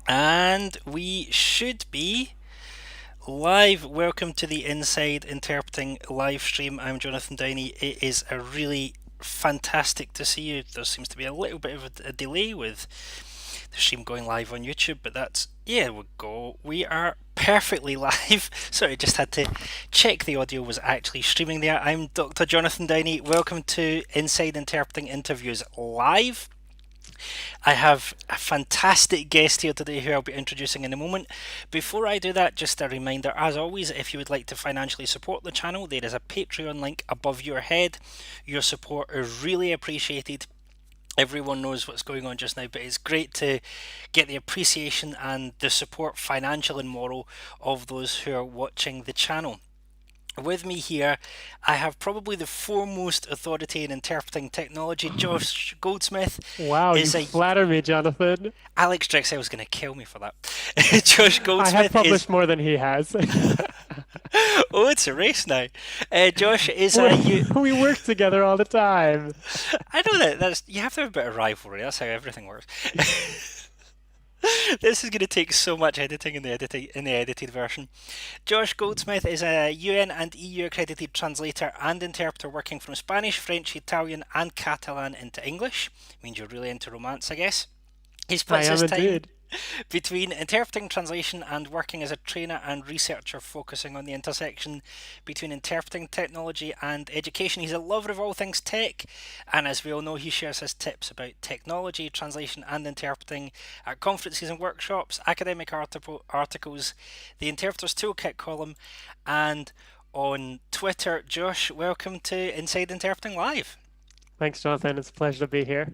And we should be live. Welcome to the Inside Interpreting live stream. I'm Jonathan Downey. It is a really fantastic to see you. There seems to be a little bit of a delay with the stream going live on YouTube, but yeah, we go. We are perfectly live. Sorry, just had to check the audio was actually streaming there. I'm Dr. Jonathan Downey. Welcome to Inside Interpreting Interviews Live. I have a fantastic guest here today who I'll be introducing in a moment. Before I do that, just a reminder, as always, if you would like to financially support the channel, there is a Patreon link above your head. Your support is really appreciated. Everyone knows what's going on just now, but it's great to get the appreciation and the support, financial and moral, of those who are watching the channel. With me here, I have probably the foremost authority in interpreting technology. Josh Goldsmith Wow, you is a flatter me, Jonathan. Alex Drexel was going to kill me for that. Josh I have Goldsmith is. published more than he has. Oh, it's a race now. Josh is a. We work together all the time. I know that's you have to have a bit of rivalry. That's how everything works. This is going to take so much editing in the edited version. Josh Goldsmith is a UN and EU accredited translator and interpreter working from Spanish, French, Italian, and Catalan into English. Means you're really into romance, I guess. He I splits am his time indeed. between interpreting, translation, and working as a trainer and researcher, focusing on the intersection between interpreting technology and education. He's a lover of all things tech, and as we all know, he shares his tips about technology, translation, and interpreting at conferences and workshops, academic articles, the Interpreter's Toolkit column, and on Twitter. Josh, welcome to Inside Interpreting Live. Thanks, Jonathan. It's a pleasure to be here.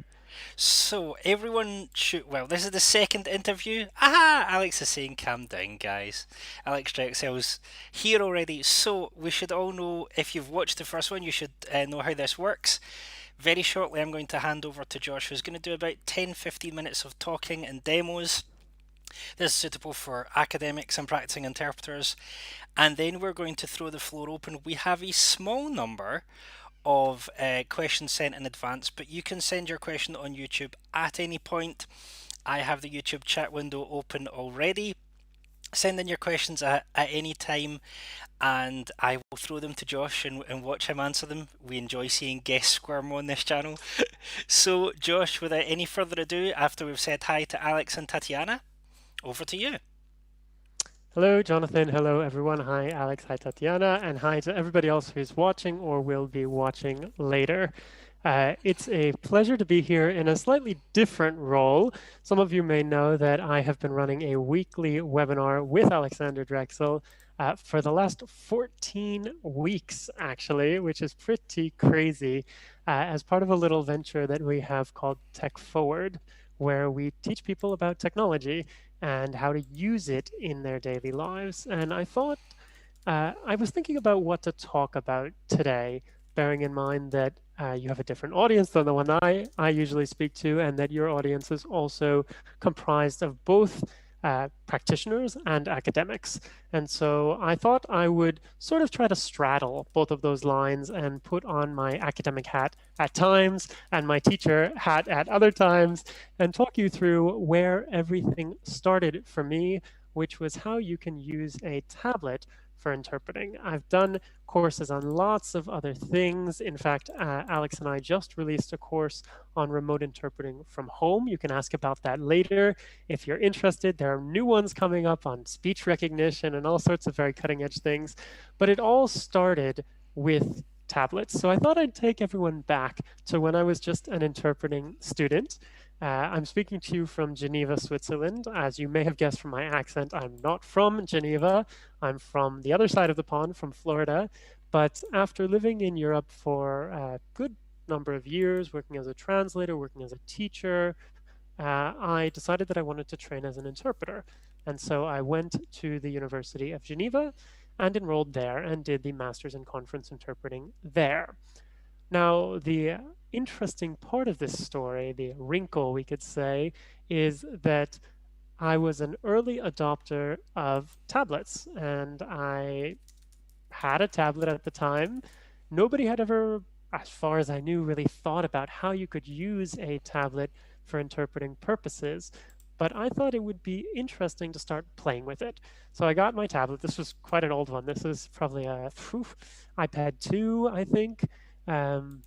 So everyone should. Well, this is the second interview. Aha! Alex is saying, "Calm down, guys." Alex Drexel's here already, so we should all know. If you've watched the first one, you should know how this works. Very shortly, I'm going to hand over to Josh, who's going to do about 10-15 minutes of talking and demos. This is suitable for academics and practicing interpreters. And then we're going to throw the floor open. We have a small number of questions sent in advance, but you can send your question on YouTube at any point. I have the YouTube chat window open already. Send in your questions at any time, and I will throw them to Josh and watch him answer them. We enjoy seeing guests squirm on this channel. So, Josh, without any further ado, after we've said hi to Alex and Tatiana, over to you. Hello, Jonathan. Hello, everyone. Hi, Alex. Hi, Tatiana. And hi to everybody else who's watching or will be watching later. It's a pleasure to be here in a slightly different role. Some of you may know that I have been running a weekly webinar with Alexander Drexel for the last 14 weeks, actually, which is pretty crazy, as part of a little venture that we have called Tech Forward, where we teach people about technology and how to use it in their daily lives. And I thought, I was thinking about what to talk about today, bearing in mind that you have a different audience than the one I usually speak to, and that your audience is also comprised of both practitioners and academics. And so I thought I would sort of try to straddle both of those lines and put on my academic hat at times and my teacher hat at other times and talk you through where everything started for me, which was how you can use a tablet for interpreting. I've done courses on lots of other things. In fact, Alex and I just released a course on remote interpreting from home. You can ask about that later if you're interested. There are new ones coming up on speech recognition and all sorts of very cutting edge things. But it all started with tablets. So I thought I'd take everyone back to when I was just an interpreting student. I'm speaking to you from Geneva, Switzerland. As you may have guessed from my accent, I'm not from Geneva. I'm from the other side of the pond, from Florida. But after living in Europe for a good number of years, working as a translator, working as a teacher, I decided that I wanted to train as an interpreter. And so I went to the University of Geneva and enrolled there and did the Masters in Conference Interpreting there. Now, the interesting part of this story, the wrinkle we could say, is that I was an early adopter of tablets, and I had a tablet at the time. Nobody had ever, as far as I knew, really thought about how you could use a tablet for interpreting purposes. but I thought it would be interesting to start playing with it. So I got my tablet. This was quite an old one. This is probably a iPad 2, I think. Um,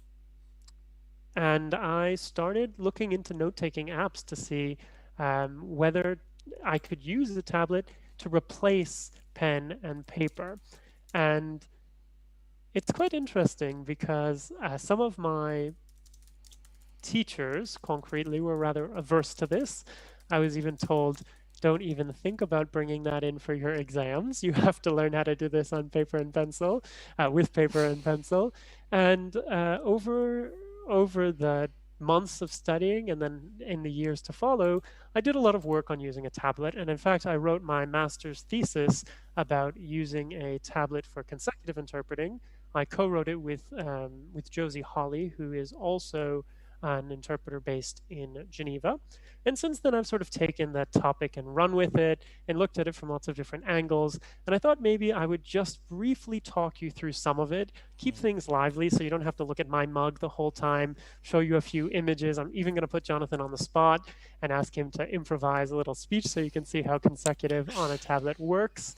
and I started looking into note-taking apps to see whether I could use the tablet to replace pen and paper. And it's quite interesting because some of my teachers, concretely, were rather averse to this. I was even told, don't even think about bringing that in for your exams. You have to learn how to do this on paper and pencil, with paper and pencil. And over the months of studying and then in the years to follow, I did a lot of work on using a tablet. And in fact, I wrote my master's thesis about using a tablet for consecutive interpreting. I co-wrote it with Josie Hawley, who is also an interpreter based in Geneva. And since then, I've sort of taken that topic and run with it and looked at it from lots of different angles. And I thought maybe I would just briefly talk you through some of it, keep things lively so you don't have to look at my mug the whole time, show you a few images. I'm even going to put Jonathan on the spot and ask him to improvise a little speech so you can see how consecutive on a tablet works.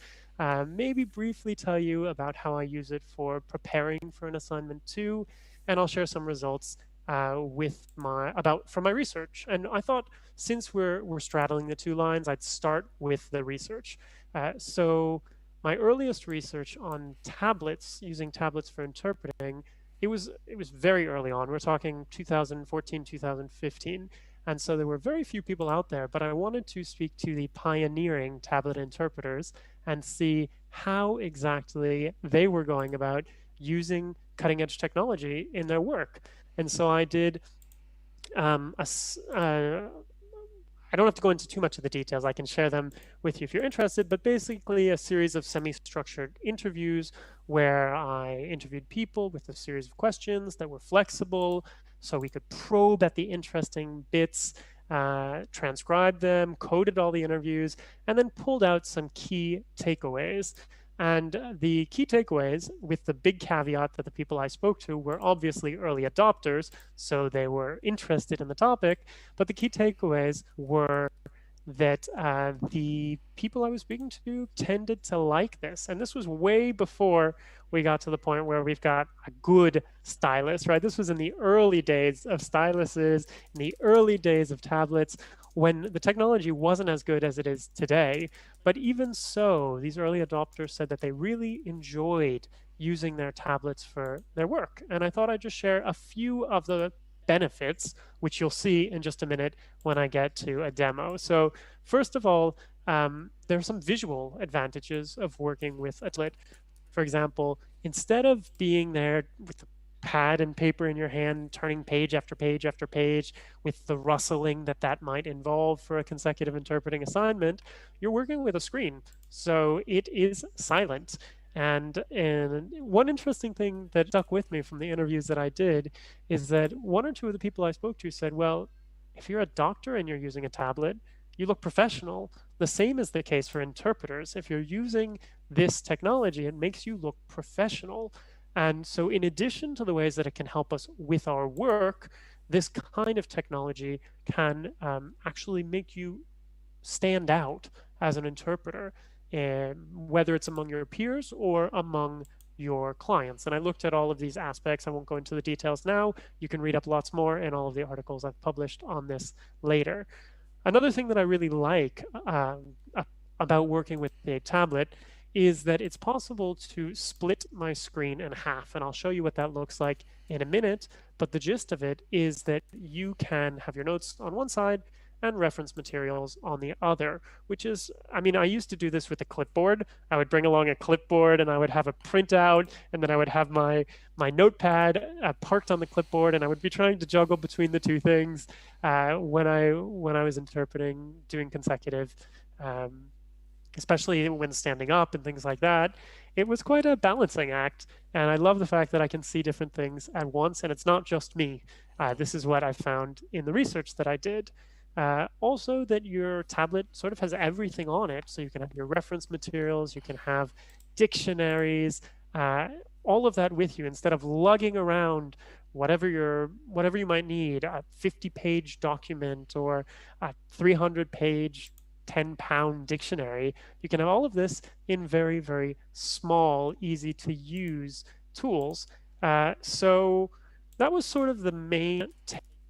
Maybe briefly tell you about how I use it for preparing for an assignment too, and I'll share some results from my research. And I thought since we're straddling the two lines, I'd start with the research. So my earliest research on tablets, using tablets for interpreting, it was very early on. We're talking 2014, 2015. And so there were very few people out there, but I wanted to speak to the pioneering tablet interpreters and see how exactly they were going about using cutting edge technology in their work. And so I did I don't have to go into too much of the details. I can share them with you if you're interested, but basically a series of semi-structured interviews where I interviewed people with a series of questions that were flexible so we could probe at the interesting bits, transcribed them, coded all the interviews, and then pulled out some key takeaways. And the key takeaways, with the big caveat that the people I spoke to were obviously early adopters, so they were interested in the topic, but the key takeaways were that the people I was speaking to tended to like this. And this was way before we got to the point where we've got a good stylus, right? This was in the early days of styluses, in the early days of tablets, when the technology wasn't as good as it is today. But even so, these early adopters said that they really enjoyed using their tablets for their work. And I thought I'd just share a few of the benefits, which you'll see in just a minute when I get to a demo. So first of all, there are some visual advantages of working with a tablet. For example, instead of being there with the pad and paper in your hand, turning page after page after page with the rustling that might involve for a consecutive interpreting assignment, you're working with a screen. So it is silent. And one interesting thing that stuck with me from the interviews that I did is that one or two of the people I spoke to said, well, if you're a doctor and you're using a tablet, you look professional. The same is the case for interpreters. If you're using this technology, it makes you look professional. And so in addition to the ways that it can help us with our work, this kind of technology can actually make you stand out as an interpreter, whether it's among your peers or among your clients. And I looked at all of these aspects. I won't go into the details now. You can read up lots more in all of the articles I've published on this later. Another thing that I really like about working with a tablet is that it's possible to split my screen in half. And I'll show you what that looks like in a minute. But the gist of it is that you can have your notes on one side and reference materials on the other, which is, I mean, I used to do this with a clipboard. I would bring along a clipboard and I would have a printout, and then I would have my notepad parked on the clipboard, and I would be trying to juggle between the two things when I was interpreting, doing consecutive, especially when standing up and things like that. It was quite a balancing act, and I love the fact that I can see different things at once, and it's not just me. This is what I found in the research that I did. Also, that your tablet sort of has everything on it. So you can have your reference materials, you can have dictionaries, all of that with you instead of lugging around whatever you might need, a 50-page document or a 300-page 10-pound dictionary. You can have all of this in very, very small, easy to use tools. So that was sort of the main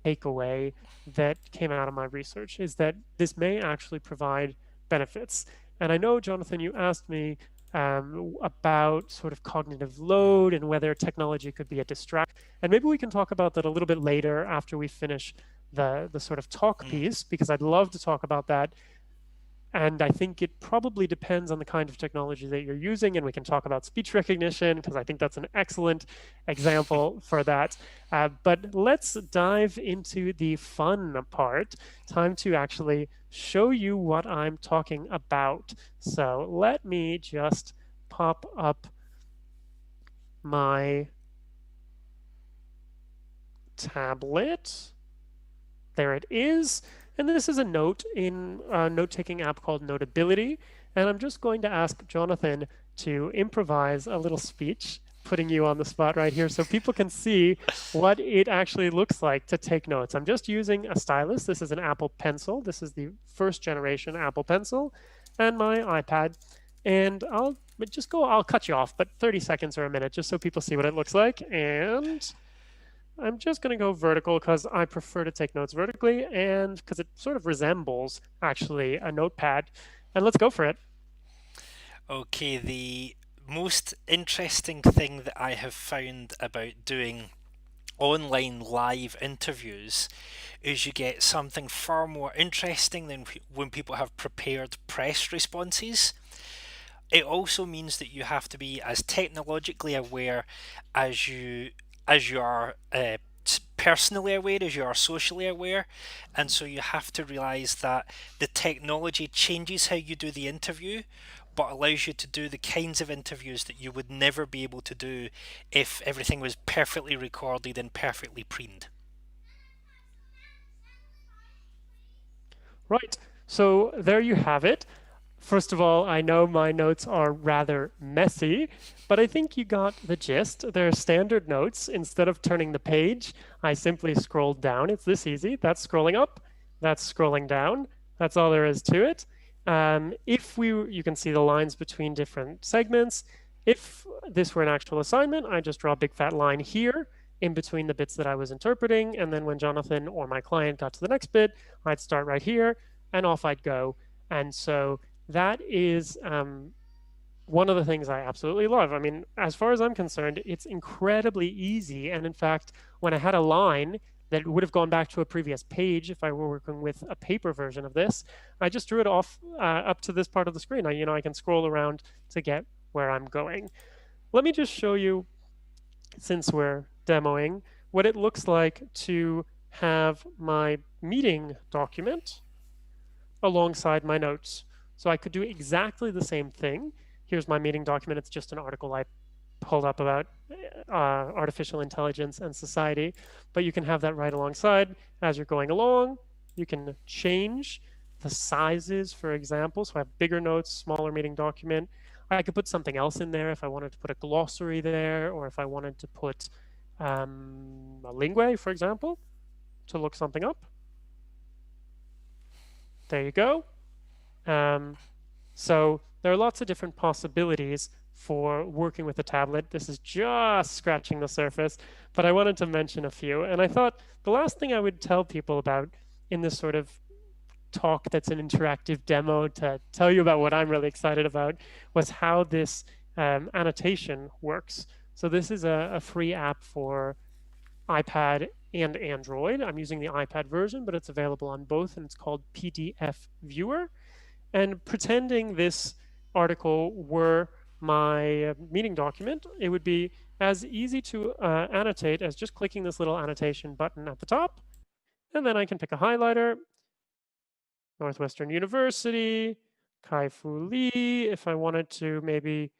takeaway that came out of my research, is that this may actually provide benefits. And I know, Jonathan, you asked me about sort of cognitive load and whether technology could be a distraction. And maybe we can talk about that a little bit later after we finish the sort of talk Mm. piece, because I'd love to talk about that. And I think it probably depends on the kind of technology that you're using. And we can talk about speech recognition, because I think that's an excellent example for that. But let's dive into the fun part. Time to actually show you what I'm talking about. So let me just pop up my tablet. There it is. And this is a note in a note-taking app called Notability. And I'm just going to ask Jonathan to improvise a little speech, putting you on the spot right here so people can see what it actually looks like to take notes. I'm just using a stylus. This is an Apple Pencil. This is the first generation Apple Pencil, and my iPad. And I'll cut you off, but 30 seconds or a minute just so people see what it looks like. And I'm just going to go vertical because I prefer to take notes vertically, and because it sort of resembles actually a notepad. And let's go for it. Okay, the most interesting thing that I have found about doing online live interviews is you get something far more interesting than when people have prepared press responses. It also means that you have to be as technologically aware as you are personally aware as you are socially aware, and so you have to realize that the technology changes how you do the interview, but allows you to do the kinds of interviews that you would never be able to do if everything was perfectly recorded and perfectly preened. Right. So there you have it. First of all, I know my notes are rather messy, but I think you got the gist. They're standard notes. Instead of turning the page, I simply scrolled down. It's this easy. That's scrolling up. That's scrolling down. That's all there is to it. You can see the lines between different segments. If this were an actual assignment, I just draw a big fat line here in between the bits that I was interpreting. And then when Jonathan or my client got to the next bit, I'd start right here and off I'd go. And so that is one of the things I absolutely love. I mean, as far as I'm concerned, it's incredibly easy. And in fact, when I had a line that would have gone back to a previous page if I were working with a paper version of this, I just drew it off up to this part of the screen. I can scroll around to get where I'm going. Let me just show you, since we're demoing, what it looks like to have my meeting document alongside my notes. So I could do exactly the same thing. Here's my meeting document. It's just an article I pulled up about artificial intelligence and society, but you can have that right alongside as you're going along. You can change the sizes, for example. So I have bigger notes, smaller meeting document. I could put something else in there if I wanted to put a glossary there, or if I wanted to put a lingue, for example, to look something up. There you go. So there are lots of different possibilities for working with a tablet. This is just scratching the surface, but I wanted to mention a few. And I thought the last thing I would tell people about in this sort of talk that's an interactive demo to tell you about what I'm really excited about was how this annotation works. So this is a free app for iPad and Android. I'm using the iPad version, but it's available on both, and it's called PDF Viewer. And pretending this article were my meeting document, it would be as easy to annotate as just clicking this little annotation button at the top. And then I can pick a highlighter, Northwestern University, Kai Fu Lee. If I wanted to maybe,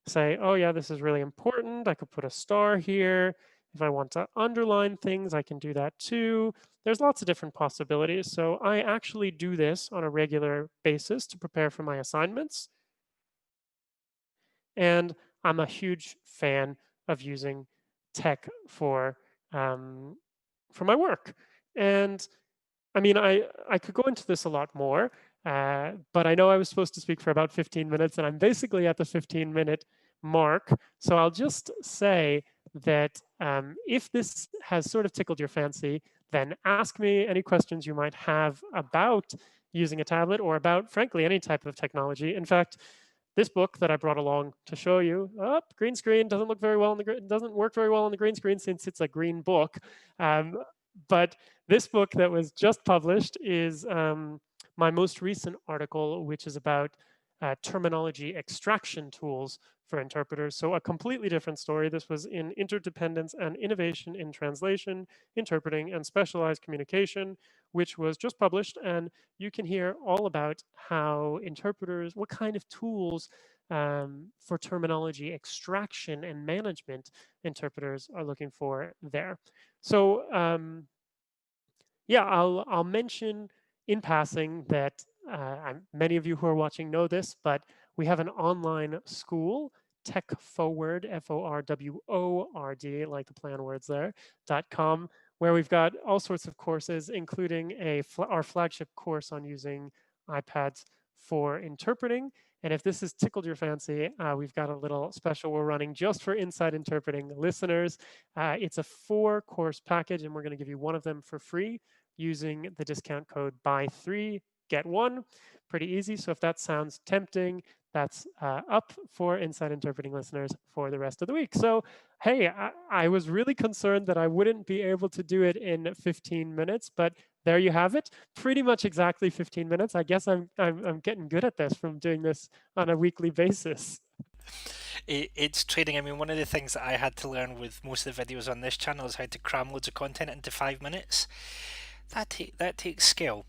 say, oh yeah, this is really important, I could put a star here. If I want to underline things, I can do that too. There's lots of different possibilities. So I actually do this on a regular basis to prepare for my assignments. And I'm a huge fan of using tech for my work. And I mean, I could go into this a lot more, but I know I was supposed to speak for about 15 minutes, and I'm basically at the 15-minute mark. So I'll just say that if this has sort of tickled your fancy, then ask me any questions you might have about using a tablet or about, frankly, any type of technology. In fact, this book that I brought along to show you, green screen doesn't look very well on the doesn't work very well on the green screen since it's a green book. But this book that was just published is my most recent article, which is about terminology extraction tools for interpreters. So a completely different story. This was in Interdependence and Innovation in Translation, Interpreting, and Specialized Communication, which was just published. And you can hear all about how interpreters, what kind of tools for terminology extraction and management interpreters are looking for there. So yeah, I'll mention in passing that many of you who are watching know this, but we have an online school, Tech Forward, Forword, like the play on words there, .com, where we've got all sorts of courses, including our flagship course on using iPads for interpreting. And if this has tickled your fancy, we've got a little special we're running just for Inside Interpreting listeners. It's a 4-course package, and we're going to give you one of them for free using the discount code buy3 get 1. Pretty easy. So if that sounds tempting, that's up for Inside Interpreting listeners for the rest of the week. So hey, I was really concerned that I wouldn't be able to do it in 15 minutes, but there you have it. Pretty much exactly 15 minutes. I guess I'm getting good at this from doing this on a weekly basis. It's training. I mean, one of the things that I had to learn with most of the videos on this channel is how to cram loads of content into 5 minutes. That takes skill.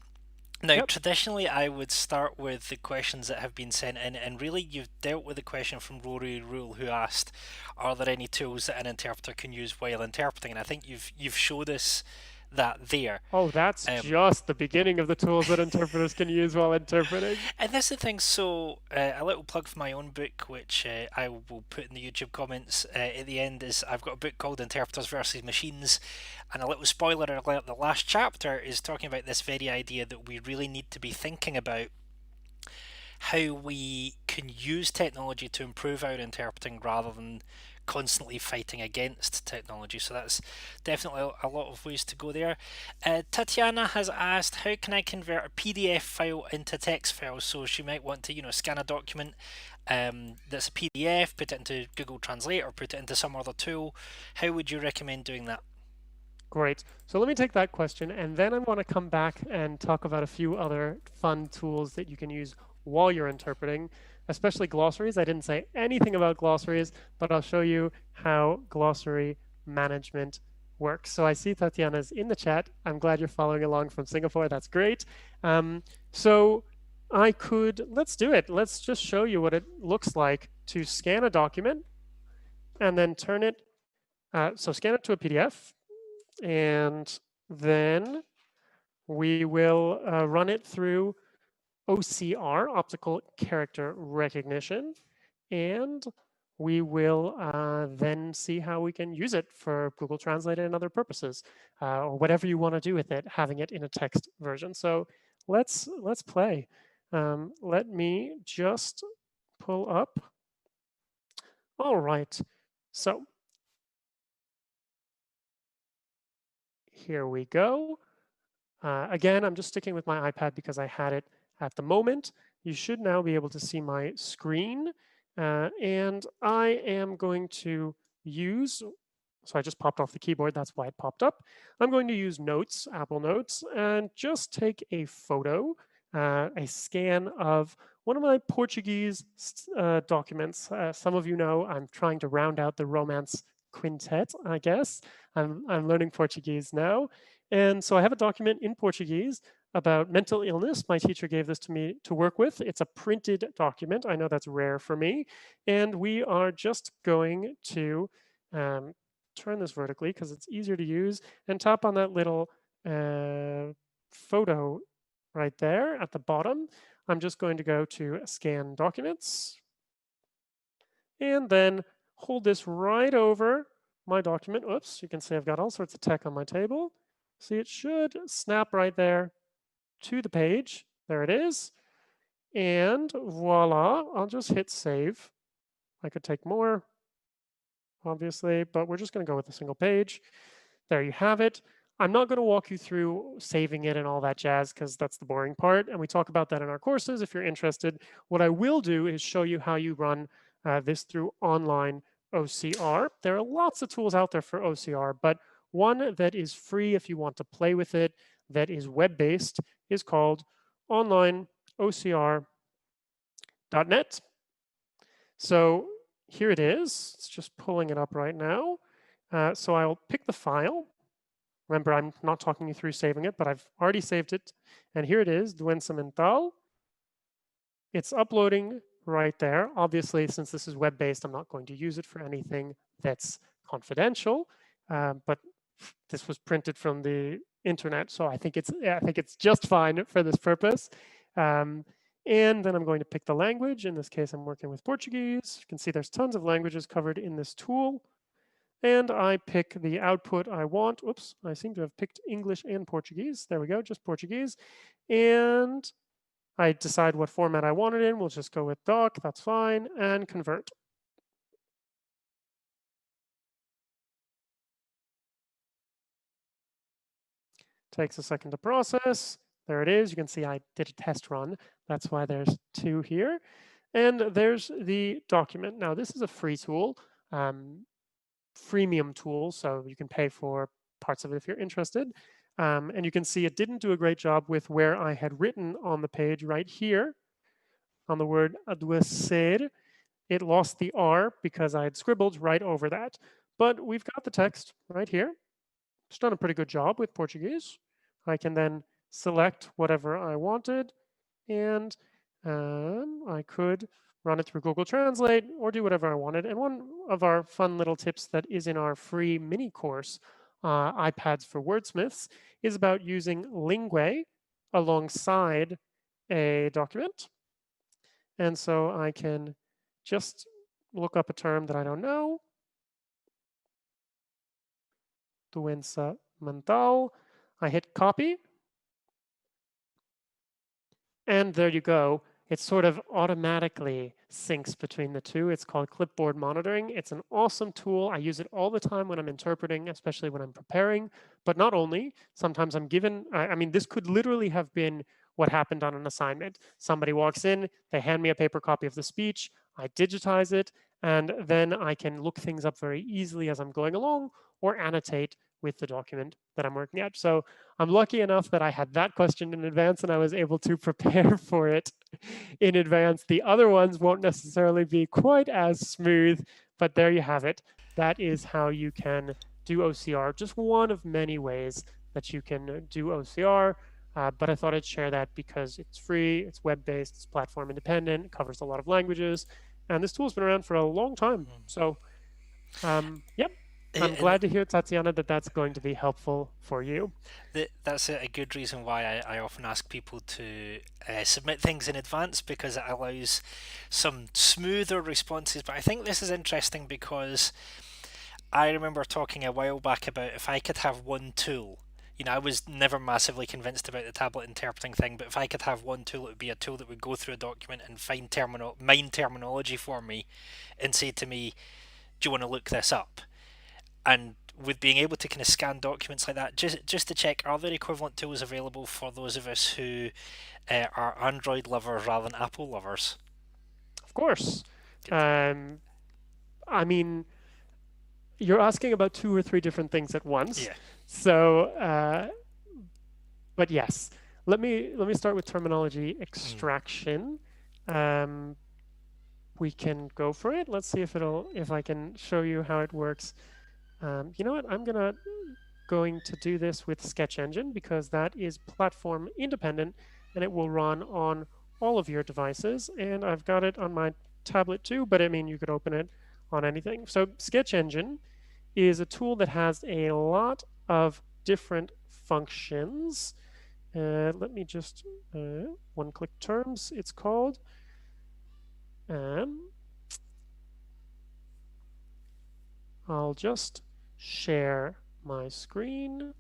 Now, Yep. traditionally, I would start with the questions that have been sent in, and really, you've dealt with the question from Rory Rule, who asked, "Are there any tools that an interpreter can use while interpreting?" And I think you've showed us that there. Oh, that's just the beginning of the tools that interpreters can use while interpreting. And that's the thing. So, a little plug for my own book, which I will put in the YouTube comments at the end, is I've got a book called Interpreters versus Machines. And a little spoiler alert, the last chapter is talking about this very idea that we really need to be thinking about how we can use technology to improve our interpreting rather than constantly fighting against technology. So that's definitely a lot of ways to go there. Tatiana has asked, how can I convert a PDF file into text file? So she might want to, scan a document that's a PDF, put it into Google Translate or put it into some other tool. How would you recommend doing that? Great. So let me take that question, and then I want to come back and talk about a few other fun tools that you can use while you're interpreting, especially glossaries. I didn't say anything about glossaries, but I'll show you how glossary management works. So I see Tatiana's in the chat. I'm glad you're following along from Singapore. That's great. So let's do it. Let's just show you what it looks like to scan a document and then turn it, so scan it to a PDF, and then we will run it through OCR, optical character recognition, and we will then see how we can use it for Google Translate and other purposes, or whatever you want to do with it, having it in a text version. So let's play. Let me just pull up. All right. So here we go. Again, I'm just sticking with my iPad because I had it at the moment. You should now be able to see my screen. And I am going to use, so I just popped off the keyboard, that's why it popped up. I'm going to use Notes, Apple Notes, and just take a photo, a scan of one of my Portuguese documents. Some of you know I'm trying to round out the Romance quintet, I guess. I'm learning Portuguese now. And so I have a document in Portuguese about mental illness. My teacher gave this to me to work with. It's a printed document. I know that's rare for me. And we are just going to turn this vertically because it's easier to use and tap on that little photo right there at the bottom. I'm just going to go to Scan Documents and then hold this right over my document. Oops, you can see I've got all sorts of tech on my table. See, it should snap right there to the page. There it is. And voila, I'll just hit save. I could take more, obviously, but we're just going to go with a single page. There you have it. I'm not going to walk you through saving it and all that jazz because that's the boring part. And we talk about that in our courses if you're interested. What I will do is show you how you run this through online OCR. There are lots of tools out there for OCR, but one that is free if you want to play with it, that is web-based, is called onlineocr.net. So here it is. It's just pulling it up right now. So I'll pick the file. Remember, I'm not talking you through saving it, but I've already saved it. And here it is, Doença Mental. It's uploading right there. Obviously, since this is web-based, I'm not going to use it for anything that's confidential. But this was printed from the internet, so I think it's just fine for this purpose. And then I'm going to pick the language. In this case, I'm working with Portuguese. You can see there's tons of languages covered in this tool. And I pick the output I want. Oops, I seem to have picked English and Portuguese. There we go, just Portuguese. And I decide what format I want it in. We'll just go with doc, that's fine, and convert. Takes a second to process. There it is. You can see I did a test run. That's why there's two here. And there's the document. Now, this is a free tool. Freemium tool, so you can pay for parts of it if you're interested. And you can see it didn't do a great job with where I had written on the page right here on the word adoecer. It lost the R because I had scribbled right over that. But we've got the text right here. It's done a pretty good job with Portuguese. I can then select whatever I wanted, and I could run it through Google Translate or do whatever I wanted. And one of our fun little tips that is in our free mini course, iPads for Wordsmiths, is about using Lingue alongside a document. And so I can just look up a term that I don't know. Doença mental. I hit copy. And there you go. It sort of automatically syncs between the two. It's called Clipboard Monitoring. It's an awesome tool. I use it all the time when I'm interpreting, especially when I'm preparing. But not only, sometimes I'm given, I mean, this could literally have been what happened on an assignment. Somebody walks in, they hand me a paper copy of the speech, I digitize it, and then I can look things up very easily as I'm going along or annotate with the document that I'm working at. So I'm lucky enough that I had that question in advance and I was able to prepare for it in advance. The other ones won't necessarily be quite as smooth, but there you have it. That is how you can do OCR, just one of many ways that you can do OCR. But I thought I'd share that because it's free, it's web-based, it's platform independent, it covers a lot of languages, and this tool's been around for a long time. So, yep. I'm glad to hear, Tatiana, that that's going to be helpful for you. That's a good reason why I often ask people to submit things in advance, because it allows some smoother responses. But I think this is interesting because I remember talking a while back about if I could have one tool. You know, I was never massively convinced about the tablet interpreting thing, but if I could have one tool, it would be a tool that would go through a document and find mine terminology for me and say to me, do you want to look this up? And with being able to kind of scan documents like that, just to check, are there equivalent tools available for those of us who are Android lovers rather than Apple lovers? Of course. I mean, you're asking about 2 or 3 different things at once. Yeah. So, but yes, let me start with terminology extraction. We can go for it. Let's see if I can show you how it works. You know what? I'm going to do this with Sketch Engine because that is platform independent and it will run on all of your devices. And I've got it on my tablet too, but I mean, you could open it on anything. So Sketch Engine is a tool that has a lot of different functions. Let me just one-click terms, it's called. I'll just share my screen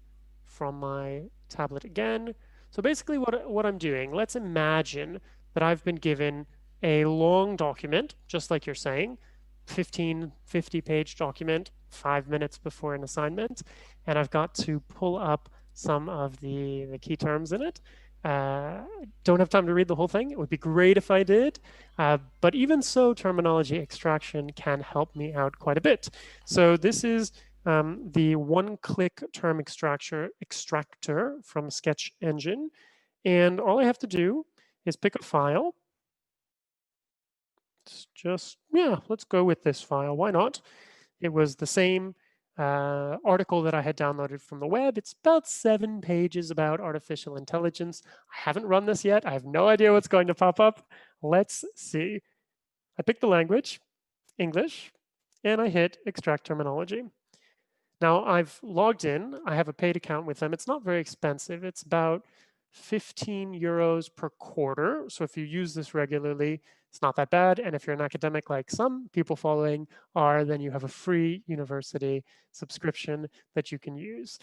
from my tablet again. So basically what I'm doing, let's imagine that I've been given a long document, just like you're saying, 15, 50-page document, 5 minutes before an assignment, and I've got to pull up some of the key terms in it. Don't have time to read the whole thing. It would be great if I did. But even so, terminology extraction can help me out quite a bit. So this is the one-click term extractor from Sketch Engine. And all I have to do is pick a file. It's just, yeah, let's go with this file. Why not? It was the same article that I had downloaded from the web. It's about 7 pages about artificial intelligence. I haven't run this yet. I have no idea what's going to pop up. Let's see. I picked the language, English, and I hit extract terminology. Now I've logged in. I have a paid account with them. It's not very expensive. It's about 15 euros per quarter. So if you use this regularly, it's not that bad. And if you're an academic like some people following are, then you have a free university subscription that you can use.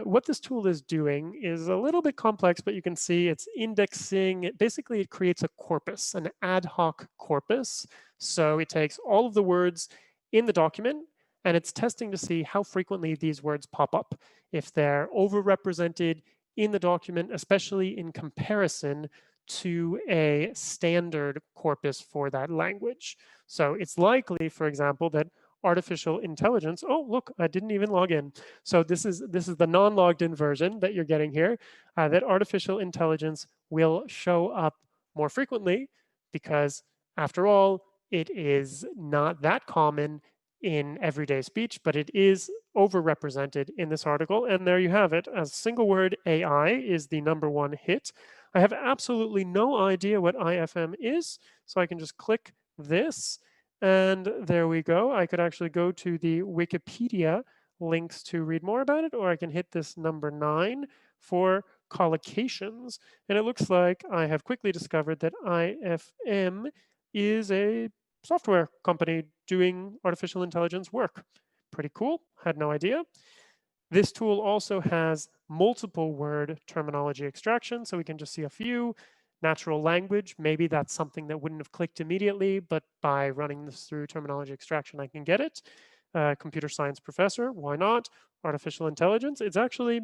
What this tool is doing is a little bit complex, but you can see it's indexing. Basically, it creates a corpus, an ad hoc corpus. So it takes all of the words in the document and it's testing to see how frequently these words pop up, if they're overrepresented in the document, especially in comparison to a standard corpus for that language. So it's likely, for example, that artificial intelligence, oh, look, I didn't even log in. So this is the non-logged in version that you're getting here, that artificial intelligence will show up more frequently because after all, it is not that common in everyday speech, but it is overrepresented in this article. And there you have it. As single word AI is the #1 hit. I have absolutely no idea what IFM is, so I can just click this, and there we go. I could actually go to the Wikipedia links to read more about it, or I can hit this #9 for collocations. And it looks like I have quickly discovered that IFM is a software company doing artificial intelligence work. Pretty cool. Had no idea. This tool also has multiple word terminology extraction, so we can just see a few. Natural language, maybe that's something that wouldn't have clicked immediately, but by running this through terminology extraction, I can get it. Computer science professor, why not? Artificial intelligence, it's actually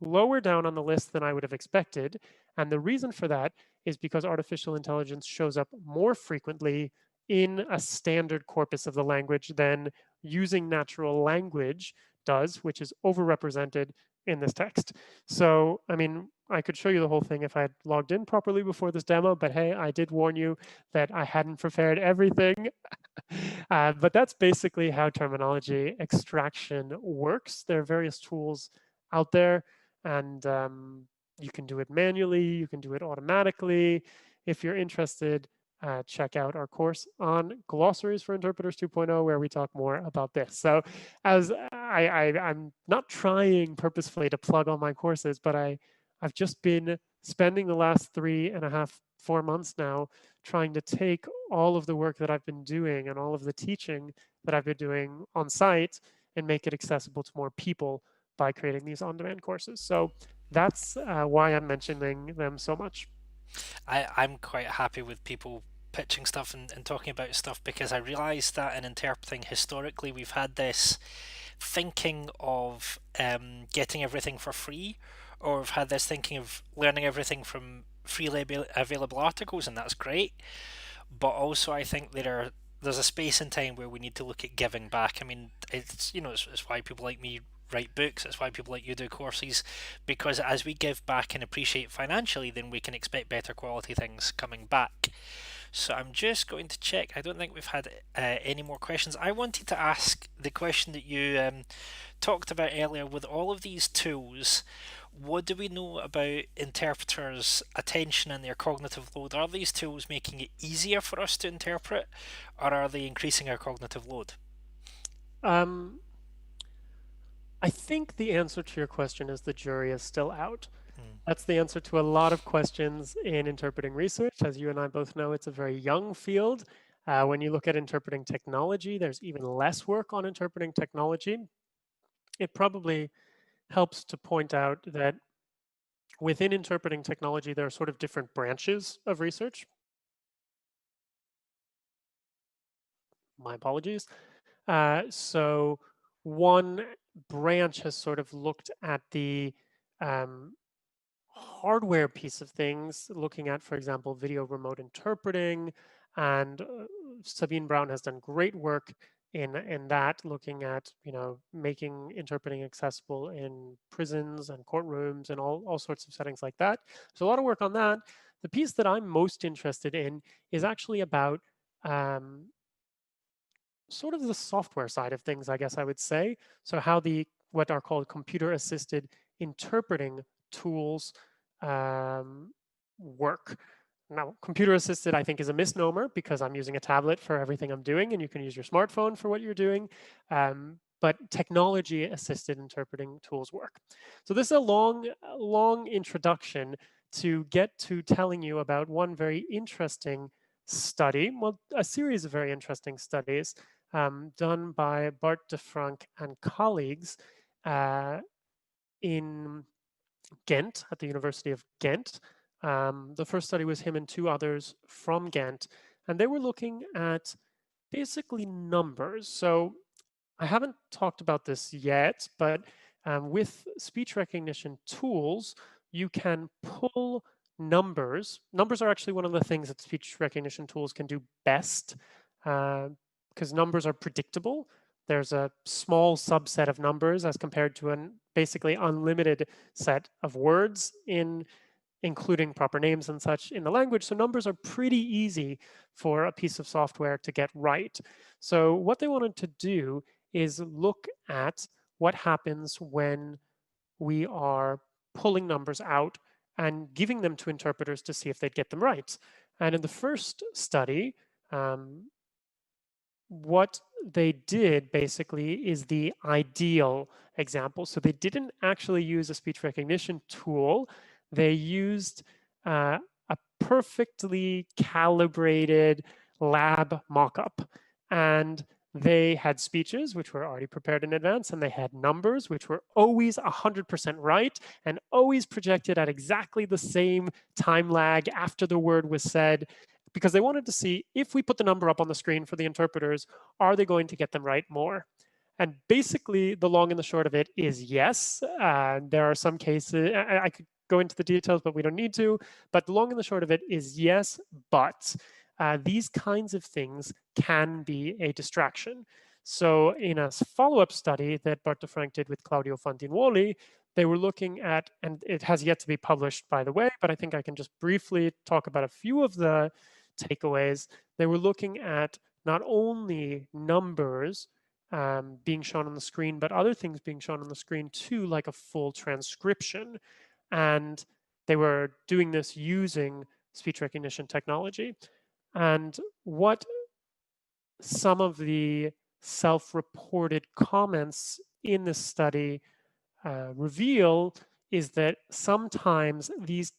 lower down on the list than I would have expected. And the reason for that is because artificial intelligence shows up more frequently in a standard corpus of the language than using natural language does, which is overrepresented in this text. So, I mean, I could show you the whole thing if I had logged in properly before this demo, but hey, I did warn you that I hadn't prepared everything. But that's basically how terminology extraction works. There are various tools out there, and you can do it manually, you can do it automatically. If you're interested, check out our course on Glossaries for Interpreters 2.0, where we talk more about this. So as I'm not trying purposefully to plug all my courses, but I've just been spending the last 3.5, 4 months now trying to take all of the work that I've been doing and all of the teaching that I've been doing on site and make it accessible to more people by creating these on-demand courses. So that's why I'm mentioning them so much. I'm quite happy with people pitching stuff and talking about stuff because I realise that in interpreting historically we've had this thinking of getting everything for free, or we've had this thinking of learning everything from freely available articles, and that's great. But also, I think there's a space and time where we need to look at giving back. I mean, it's why people like me write books. It's why people like you do courses, because as we give back and appreciate financially, then we can expect better quality things coming back. So I'm just going to check. I don't think we've had any more questions. I wanted to ask the question that you talked about earlier with all of these tools. What do we know about interpreters' attention and their cognitive load? Are these tools making it easier for us to interpret, or are they increasing our cognitive load? Um, I think the answer to your question is the jury is still out. Hmm. That's the answer to a lot of questions in interpreting research. As you and I both know, it's a very young field. When you look at interpreting technology, there's even less work on interpreting technology. it probably helps to point out that within interpreting technology, there are sort of different branches of research. My apologies. So one branch has sort of looked at the um, hardware piece of things, looking at, for example, video remote interpreting, and Sabine Brown has done great work in that, looking at making interpreting accessible in prisons and courtrooms and all sorts of settings like that. So a lot of work on that. The piece that I'm most interested in is actually about um, sort of the software side of things, I guess I would say. So how the what are called computer-assisted interpreting tools work. Now, computer-assisted, I think, is a misnomer because I'm using a tablet for everything I'm doing, and you can use your smartphone for what you're doing. But technology-assisted interpreting tools work. So this is a long introduction to get to telling you about one very interesting study, well, a series of very interesting studies done by Bart de Frank and colleagues in Ghent, at the University of Ghent. The first study was him and two others from Ghent, and they were looking at basically numbers. So I haven't talked about this yet, but with speech recognition tools, you can pull numbers. Numbers are actually one of the things that speech recognition tools can do best because numbers are predictable. There's a small subset of numbers as compared to an basically unlimited set of words in including proper names and such in the language. So numbers are pretty easy for a piece of software to get right. So what they wanted to do is look at what happens when we are pulling numbers out and giving them to interpreters to see if they'd get them right. And in the first study, what they did basically is the ideal example. So they didn't actually use a speech recognition tool. They used a perfectly calibrated lab mockup. And they had speeches, which were already prepared in advance, and they had numbers, which were always 100% right and always projected at exactly the same time lag after the word was said, because they wanted to see if we put the number up on the screen for the interpreters, are they going to get them right more? And basically, the long and the short of it is yes. There are some cases, I could go into the details, but we don't need to. But the long and the short of it is yes, but these kinds of things can be a distraction. So in a follow-up study that Bart de Frank did with Claudio Fantinuoli, they were looking at, and it has yet to be published, by the way, but I think I can just briefly talk about a few of the takeaways. They were looking at not only numbers being shown on the screen, but other things being shown on the screen too, like a full transcription. And they were doing this using speech recognition technology. And what some of the self-reported comments in this study reveal is that sometimes these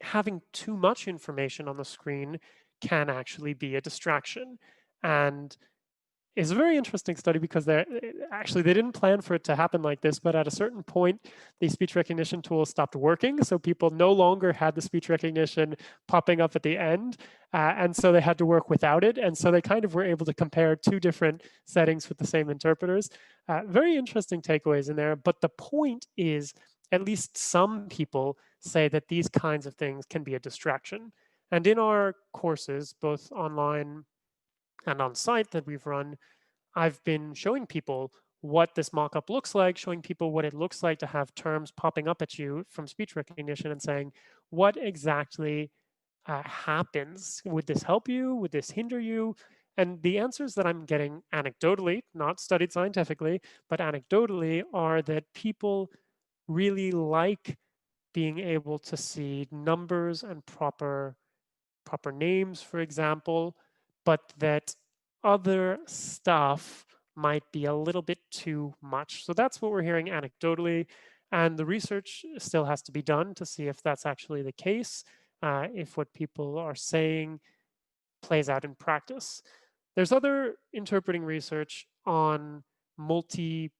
having too much information on the screen can actually be a distraction. And it's a very interesting study because they didn't plan for it to happen like this, but at a certain point, the speech recognition tool stopped working. So people no longer had the speech recognition popping up at the end. And so they had to work without it. And so they kind of were able to compare two different settings with the same interpreters. Very interesting takeaways in there. But the point is, at least some people say that these kinds of things can be a distraction. And in our courses, both online and on site that we've run, I've been showing people what this mockup looks like, showing people what it looks like to have terms popping up at you from speech recognition and saying, what exactly happens? Would this help you? Would this hinder you? And the answers that I'm getting anecdotally, not studied scientifically, but anecdotally, are that people really like being able to see numbers and proper names, for example, but that other stuff might be a little bit too much. So that's what we're hearing anecdotally. And the research still has to be done to see if that's actually the case, if what people are saying plays out in practice. There's other interpreting research on multi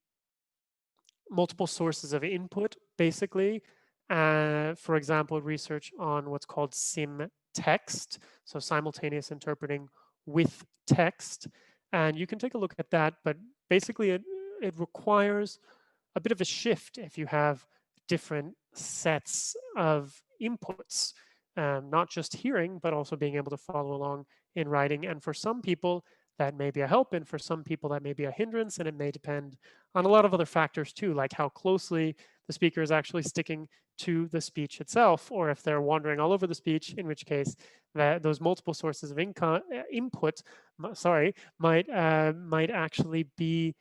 multiple sources of input, basically. For example, research on what's called sim text, so simultaneous interpreting with text. And you can take a look at that, but basically it requires a bit of a shift if you have different sets of inputs, not just hearing, but also being able to follow along in writing. And for some people, that may be a help, and for some people, that may be a hindrance, and it may depend on a lot of other factors too, like how closely the speaker is actually sticking to the speech itself, or if they're wandering all over the speech, in which case that those multiple sources of input, might actually be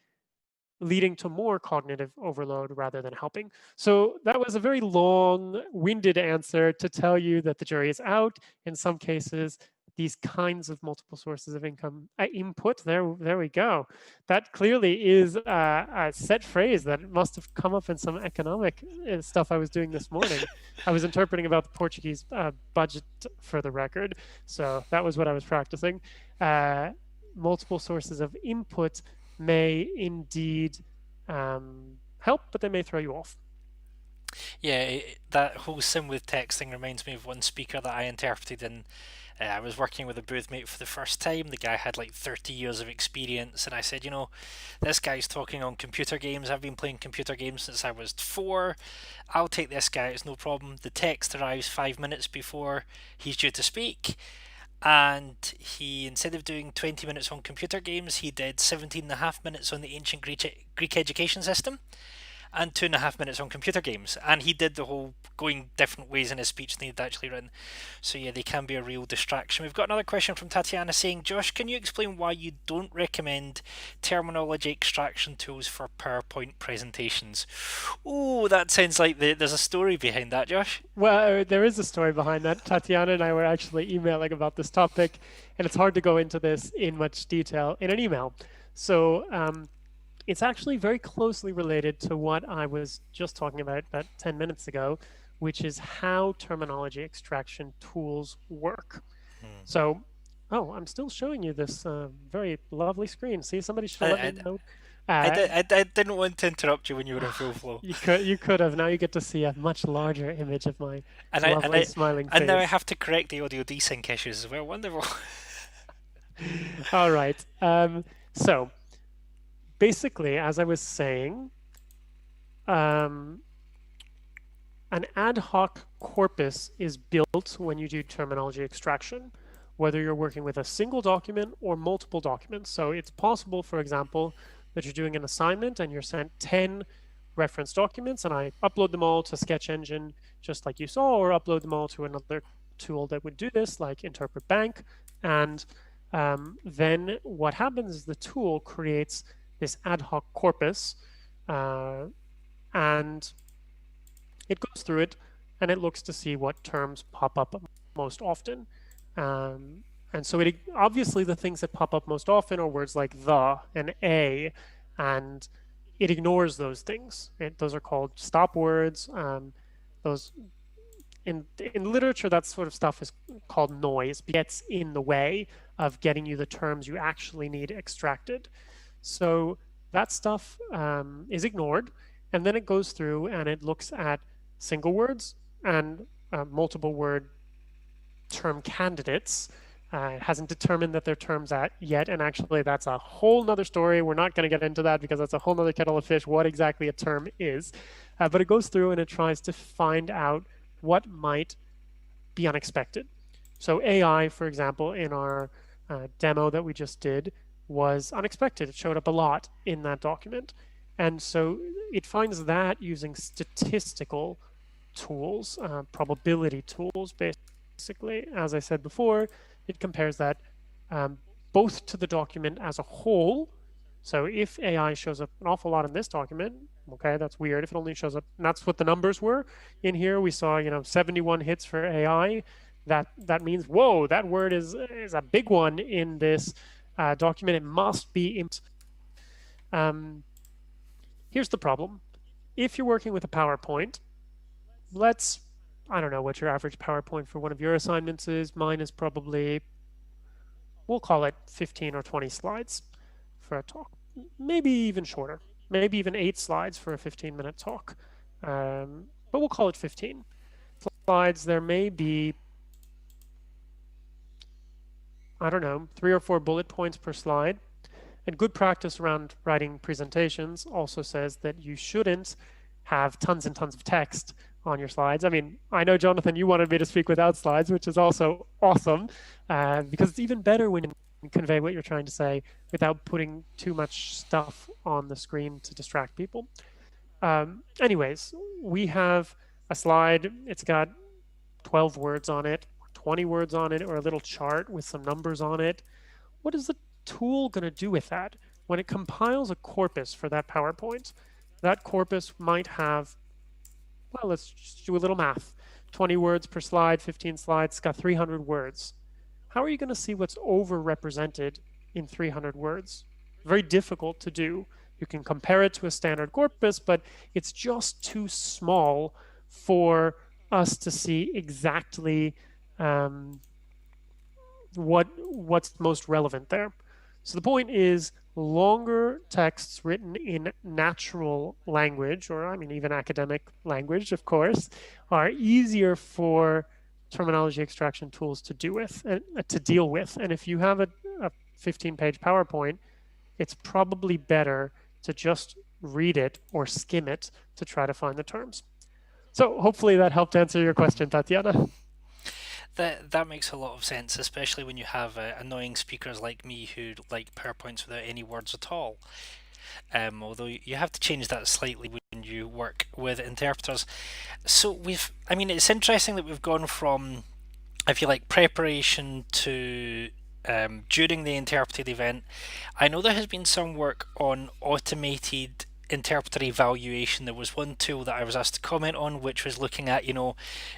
leading to more cognitive overload rather than helping. So that was a very long-winded answer to tell you that the jury is out. In some cases, these kinds of multiple sources of input, there we go. That clearly is a set phrase that must have come up in some economic stuff I was doing this morning. I was interpreting about the Portuguese budget for the record, so that was what I was practicing. Multiple sources of input may indeed help, but they may throw you off. Yeah, that whole sim with text thing reminds me of one speaker that I interpreted in. I was working with a booth mate for the first time. The guy had like 30 years of experience, and I said, this guy's talking on computer games. I've been playing computer games since I was 4. I'll take this guy, it's no problem. The text arrives 5 minutes before he's due to speak. And he, instead of doing 20 minutes on computer games, he did 17 and a half minutes on the ancient Greek education system and 2.5 minutes on computer games. And he did the whole going different ways in his speech than he'd actually written. So yeah, they can be a real distraction. We've got another question from Tatiana saying, Josh, can you explain why you don't recommend terminology extraction tools for PowerPoint presentations? Oh, that sounds like there's a story behind that, Josh. Well, there is a story behind that. Tatiana and I were actually emailing about this topic, and it's hard to go into this in much detail in an email. So it's actually very closely related to what I was just talking about 10 minutes ago, which is how terminology extraction tools work. So, oh, I'm still showing you this very lovely screen. See, somebody should have let me know. I didn't want to interrupt you when you were in full flow. You could have. Now you get to see a much larger image of my lovely smiling face. And now I have to correct the audio desync issues as well. Wonderful. All right. So basically, as I was saying, an ad hoc corpus is built when you do terminology extraction, whether you're working with a single document or multiple documents. So it's possible, for example, that you're doing an assignment and you're sent 10 reference documents, and I upload them all to Sketch Engine, just like you saw, or upload them all to another tool that would do this, like Interpret Bank. And then what happens is the tool creates this ad hoc corpus, and it goes through it, and it looks to see what terms pop up most often. And so obviously the things that pop up most often are words like the and a, and it ignores those things. Those are called stop words. Those in literature, that sort of stuff is called noise. It gets in the way of getting you the terms you actually need extracted. So that stuff is ignored, and then it goes through and it looks at single words and multiple word term candidates. It hasn't determined that they're terms yet, and actually that's a whole nother story. We're not going to get into that because that's a whole nother kettle of fish, what exactly a term is. But it goes through and it tries to find out what might be unexpected. So AI, for example, in our demo that we just did, was unexpected. It showed up a lot in that document. And so it finds that using statistical tools, probability tools, basically. As I said before, it compares that both to the document as a whole. So if AI shows up an awful lot in this document, okay, that's weird. If it only shows up, and that's what the numbers were in here. We saw, 71 hits for AI. That means, whoa, that word is a big one in this document. It must be. Here's the problem. If you're working with a PowerPoint, I don't know what your average PowerPoint for one of your assignments is. Mine is probably, we'll call it 15 or 20 slides for a talk, maybe even shorter. maybe even 8 slides for a 15-minute talk. But we'll call it 15 slides. There may be, I don't know, 3 or 4 bullet points per slide. And good practice around writing presentations also says that you shouldn't have tons and tons of text on your slides. I mean, I know, Jonathan, you wanted me to speak without slides, which is also awesome, because it's even better when you convey what you're trying to say without putting too much stuff on the screen to distract people. Anyways, we have a slide. It's got 12 words on it, 20 words on it, or a little chart with some numbers on it. What is the tool going to do with that? When it compiles a corpus for that PowerPoint, that corpus might have, well, let's just do a little math. 20 words per slide, 15 slides, it's got 300 words. How are you going to see what's overrepresented in 300 words? Very difficult to do. You can compare it to a standard corpus, but it's just too small for us to see exactly what's most relevant there. So the point is, longer texts written in natural language, or I mean even academic language, of course, are easier for terminology extraction tools to do with and to deal with. And if you have a 15-page PowerPoint, it's probably better to just read it or skim it to try to find the terms. So hopefully that helped answer your question, Tatiana. That makes a lot of sense, especially when you have annoying speakers like me who like PowerPoints without any words at all. Although you have to change that slightly when you work with interpreters. So I mean, it's interesting that we've gone from, I feel like, preparation to during the interpreted event. I know there has been some work on automated interpreter evaluation. There was one tool that I was asked to comment on, which was looking at,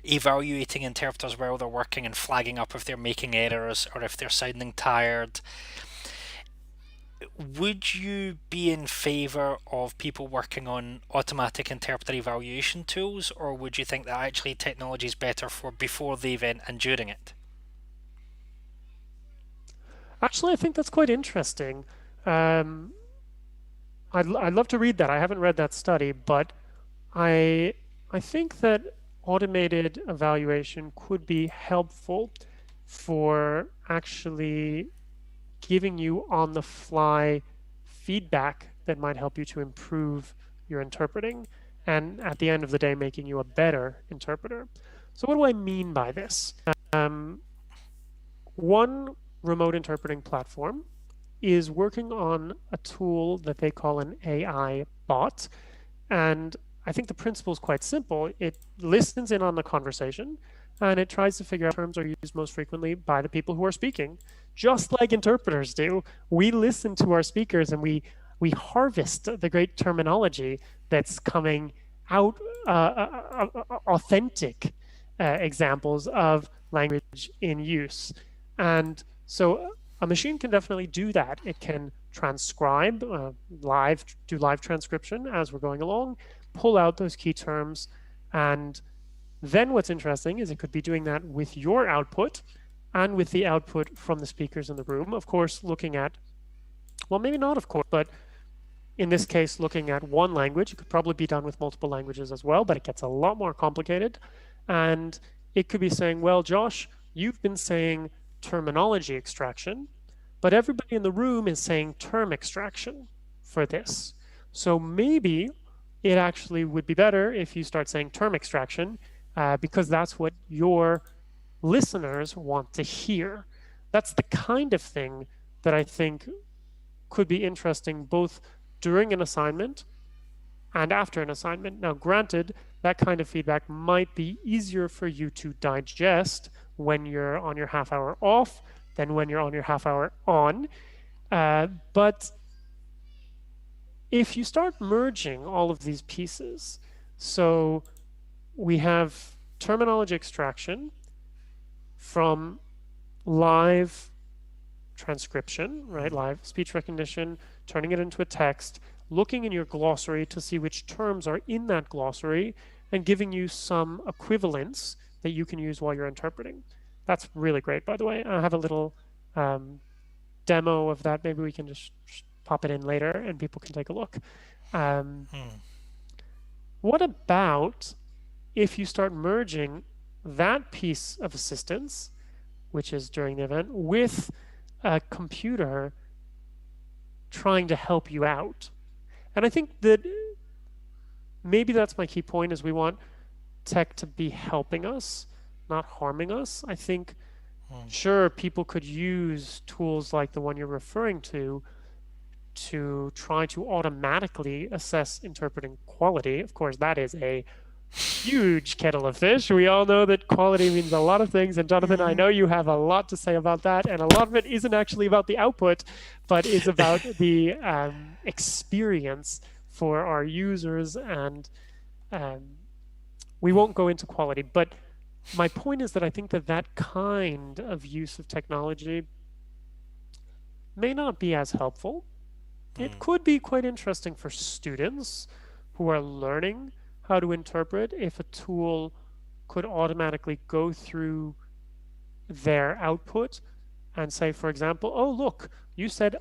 evaluating interpreters while they're working and flagging up if they're making errors or if they're sounding tired. Would you be in favour of people working on automatic interpreter evaluation tools, or would you think that actually technology is better for before the event and during it? Actually, I think that's quite interesting. Um, I'd love to read that. I haven't read that study, but I I think that automated evaluation could be helpful for actually giving you on the fly feedback that might help you to improve your interpreting and at the end of the day making you a better interpreter. So what do I mean by this? Um, one remote interpreting platform is working on a tool that they call an AI bot. And I think the principle is quite simple. It listens in on the conversation and it tries to figure out terms are used most frequently by the people who are speaking. Just like interpreters do, we listen to our speakers and we harvest the great terminology that's coming out, authentic examples of language in use. And so a machine can definitely do that. It can transcribe, do live transcription as we're going along, pull out those key terms. And then what's interesting is it could be doing that with your output and with the output from the speakers in the room. Of course, looking at, well, maybe not, of course, but in this case, looking at one language. It could probably be done with multiple languages as well, but it gets a lot more complicated. And it could be saying, well, Josh, you've been saying terminology extraction, but everybody in the room is saying term extraction for this. So maybe it actually would be better if you start saying term extraction because that's what your listeners want to hear. That's the kind of thing that I think could be interesting both during an assignment and after an assignment. Now, granted, that kind of feedback might be easier for you to digest when you're on your half hour off than when you're on your half hour on. But if you start merging all of these pieces, so we have terminology extraction from live transcription, right? Live speech recognition, turning it into a text, looking in your glossary to see which terms are in that glossary, and giving you some equivalents that you can use while you're interpreting. That's really great, by the way. I have a little demo of that. Maybe we can just pop it in later and people can take a look. Hmm. What about if you start merging that piece of assistance, which is during the event, with a computer trying to help you out? And I think that maybe that's my key point is we want tech to be helping us, not harming us. I think, Hmm. sure, people could use tools like the one you're referring to try to automatically assess interpreting quality. Of course, that is a huge kettle of fish. We all know that quality means a lot of things. And Jonathan, I know you have a lot to say about that. And a lot of it isn't actually about the output, but is about the experience for our users. And um, we won't go into quality. But my point is that I think that that kind of use of technology may not be as helpful. It Hmm. could be quite interesting for students who are learning how to interpret if a tool could automatically go through their output and say, for example, oh, look, you said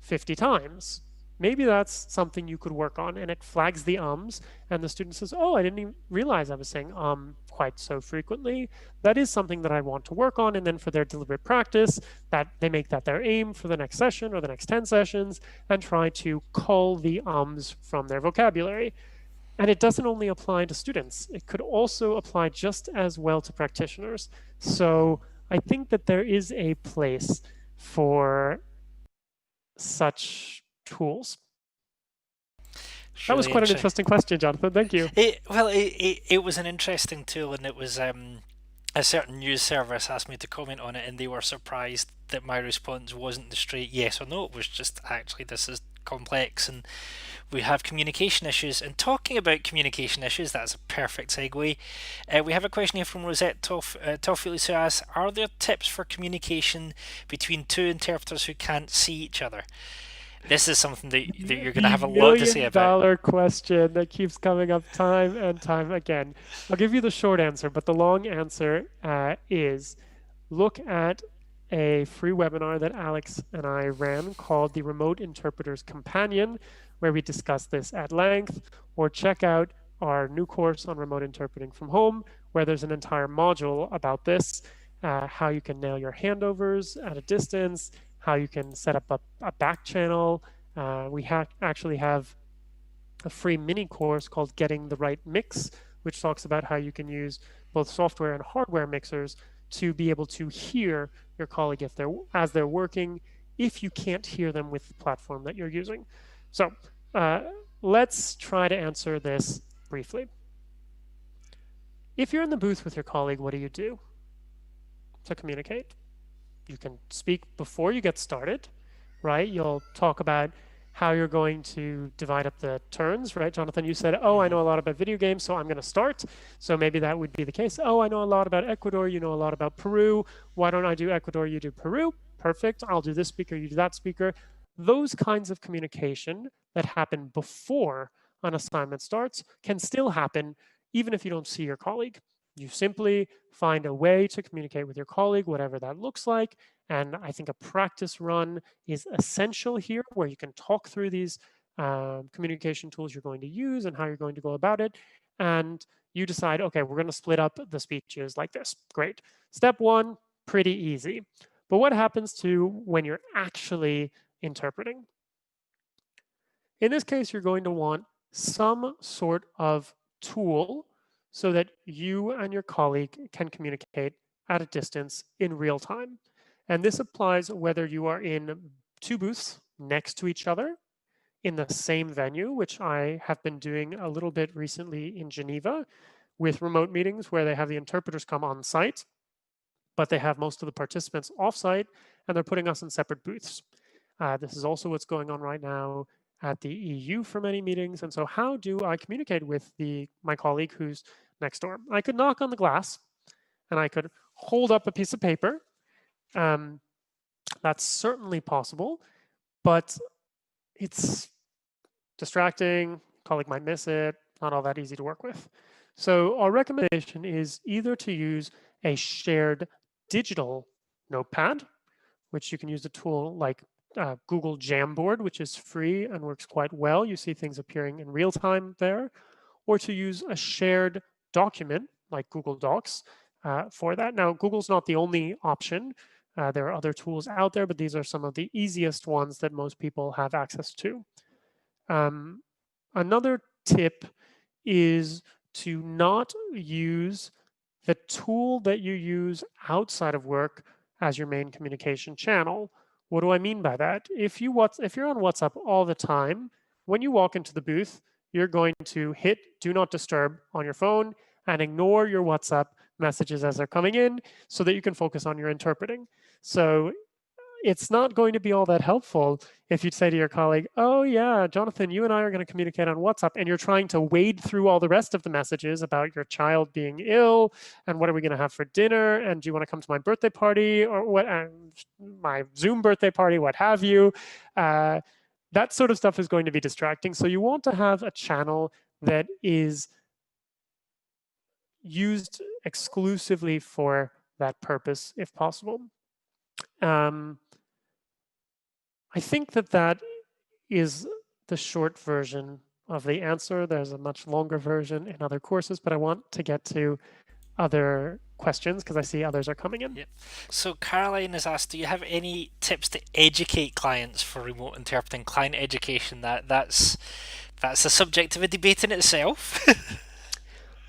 50 times. Maybe that's something you could work on, and it flags the ums, and the student says, oh, I didn't even realize I was saying quite so frequently. That is something that I want to work on, and then for their deliberate practice, that they make that their aim for the next session or the next 10 sessions, and try to cull the ums from their vocabulary. And it doesn't only apply to students, it could also apply just as well to practitioners. So I think that there is a place for such tools. It's That was really quite an interesting. interesting question, Jonathan. Thank you. It was an interesting tool, and it was a certain news service asked me to comment on it, and they were surprised that my response wasn't the straight yes or no. It was just actually this is complex, and we have communication issues. And talking about communication issues, that's a perfect segue. We have a question here from Rosette Toffilis who asks, are there tips for communication between two interpreters who can't see each other? This is something that you're going to The have a lot to say million about. dollar question that keeps coming up time and time again. I'll give you the short answer, but the long answer is look at a free webinar that Alex and I ran called the Remote Interpreter's Companion, where we discuss this at length, or check out our new course on remote interpreting from home, where there's an entire module about this, how you can nail your handovers at a distance, how you can set up a back channel. We actually have a free mini course called Getting the Right Mix, which talks about how you can use both software and hardware mixers to be able to hear your colleague if as they're working, if you can't hear them with the platform that you're using. So uh, let's try to answer this briefly. If you're in the booth with your colleague, what do you do to communicate? You can speak before you get started, right? You'll talk about how you're going to divide up the turns, right? Jonathan, you said, oh, I know a lot about video games, so I'm going to start. So maybe that would be the case. Oh, I know a lot about Ecuador. You know a lot about Peru. Why don't I do Ecuador? You do Peru. Perfect. I'll do this speaker. You do that speaker. Those kinds of communication that happen before an assignment starts can still happen even if you don't see your colleague. You simply find a way to communicate with your colleague, whatever that looks like. And I think a practice run is essential here, where you can talk through these communication tools you're going to use and how you're going to go about it. And you decide, okay, we're going to split up the speeches like this. Great. Step one, pretty easy. But what happens to when you're actually interpreting? In this case, you're going to want some sort of tool so that you and your colleague can communicate at a distance in real time. And this applies whether you are in two booths next to each other in the same venue, which I have been doing a little bit recently in Geneva with remote meetings where they have the interpreters come on site, but they have most of the participants off-site, and they're putting us in separate booths. This is also what's going on right now at the EU for many meetings. And so how do I communicate with my colleague who's next door? I could knock on the glass, and I could hold up a piece of paper. That's certainly possible, but it's distracting, colleague might miss it, not all that easy to work with. So our recommendation is either to use a shared digital notepad, which you can use a tool like Google Jamboard, which is free and works quite well. You see things appearing in real time there, or to use a shared document like Google Docs for that. Now, Google's not the only option. There are other tools out there, but these are some of the easiest ones that most people have access to. Another tip is to not use the tool that you use outside of work as your main communication channel. What do I mean by that? If you're on WhatsApp all the time, when you walk into the booth, you're going to hit do not disturb on your phone and ignore your WhatsApp messages as they're coming in so that you can focus on your interpreting. So it's not going to be all that helpful if you say to your colleague, oh yeah, Jonathan, you and I are going to communicate on WhatsApp, and you're trying to wade through all the rest of the messages about your child being ill and what are we going to have for dinner and do you want to come to my birthday party or what, my Zoom birthday party, what have you. That sort of stuff is going to be distracting. So you want to have a channel that is used exclusively for that purpose if possible. I think that is the short version of the answer. There's a much longer version in other courses, but I want to get to other questions because I see others are coming in. Yep. So Caroline has asked, do you have any tips to educate clients for remote interpreting? Client education, that's a subject of a debate in itself.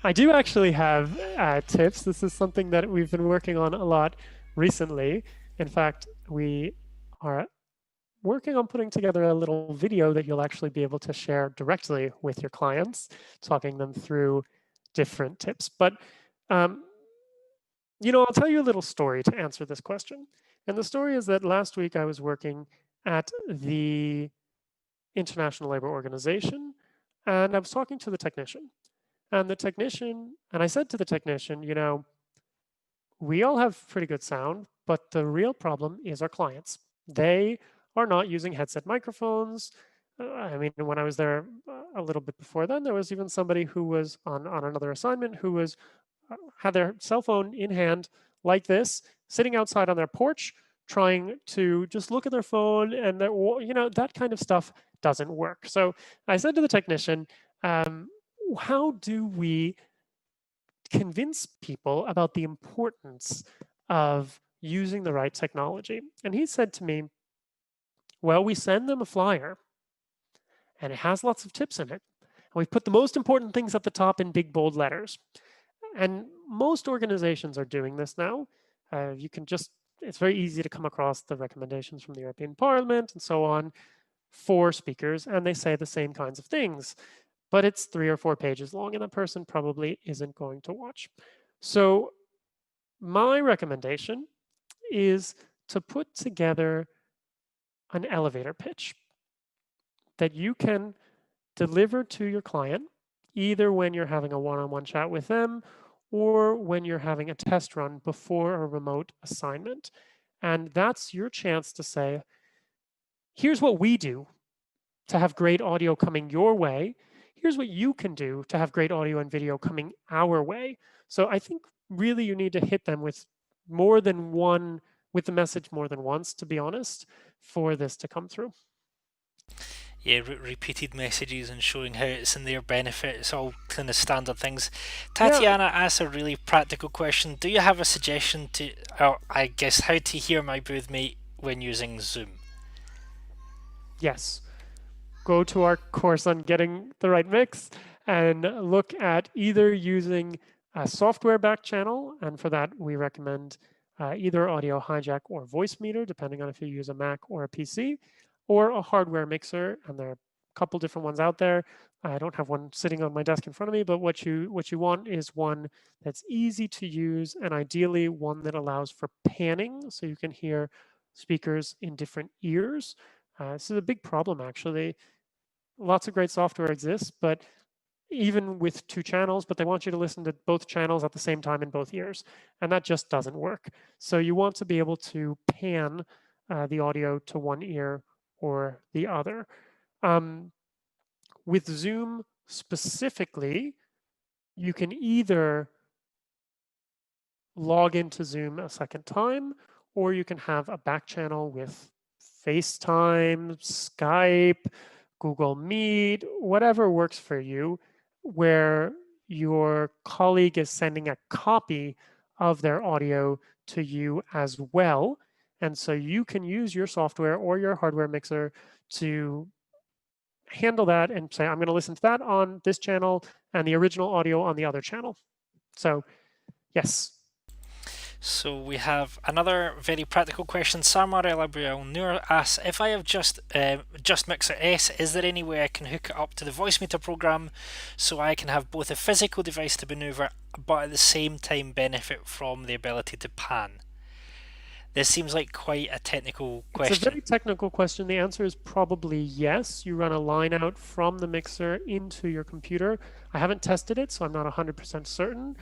I do actually have tips. This is something that we've been working on a lot recently. In fact, we are working on putting together a little video that you'll actually be able to share directly with your clients, talking them through different tips. But I'll tell you a little story to answer this question. And the story is that last week I was working at the International Labour Organization, and I was talking to the technician. And I said to the technician, we all have pretty good sound, but the real problem is our clients. They are not using headset microphones. I mean, when I was there a little bit before then, there was even somebody who was on another assignment who was had their cell phone in hand like this, sitting outside on their porch, trying to just look at their phone, and that kind of stuff doesn't work. So I said to the technician, how do we convince people about the importance of using the right technology? And he said to me, well, we send them a flyer and it has lots of tips in it. And we put the most important things at the top in big bold letters. And most organizations are doing this now. It's very easy to come across the recommendations from the European Parliament and so on for speakers, and they say the same kinds of things, but it's 3 or 4 pages long, and that person probably isn't going to watch. So my recommendation is to put together an elevator pitch that you can deliver to your client, either when you're having a one-on-one chat with them or when you're having a test run before a remote assignment. And that's your chance to say, here's what we do to have great audio coming your way. Here's what you can do to have great audio and video coming our way. So I think really you need to hit them with the message more than once, to be honest, for this to come through. Yeah, repeated messages and showing how it's in their benefit. It's all kind of standard things. Tatiana asks a really practical question. Do you have a suggestion how to hear my boothmate when using Zoom? Yes. Go to our course on getting the right mix and look at either using a software back channel. And for that, we recommend either Audio Hijack or Voicemeeter, depending on if you use a Mac or a PC, or a hardware mixer. And there are a couple different ones out there. I don't have one sitting on my desk in front of me, but what you want is one that's easy to use, and ideally one that allows for panning, so you can hear speakers in different ears. This is a big problem, actually. Lots of great software exists, but even with 2 channels, but they want you to listen to both channels at the same time in both ears, and that just doesn't work. So you want to be able to pan the audio to one ear or the other. With Zoom specifically, you can either log into Zoom a second time, or you can have a back channel with FaceTime, Skype, Google Meet, whatever works for you, where your colleague is sending a copy of their audio to you as well. And so you can use your software or your hardware mixer to handle that and say, I'm going to listen to that on this channel and the original audio on the other channel. So, yes. So we have another very practical question. Samara Labriel Noor asks, if I have just Mixer S, is there any way I can hook it up to the voice meter program so I can have both a physical device to maneuver but at the same time benefit from the ability to pan? This seems like quite a technical It's a question. very technical question. The answer is probably yes. You run a line out from the mixer into your computer. I haven't tested it, so I'm not 100% certain.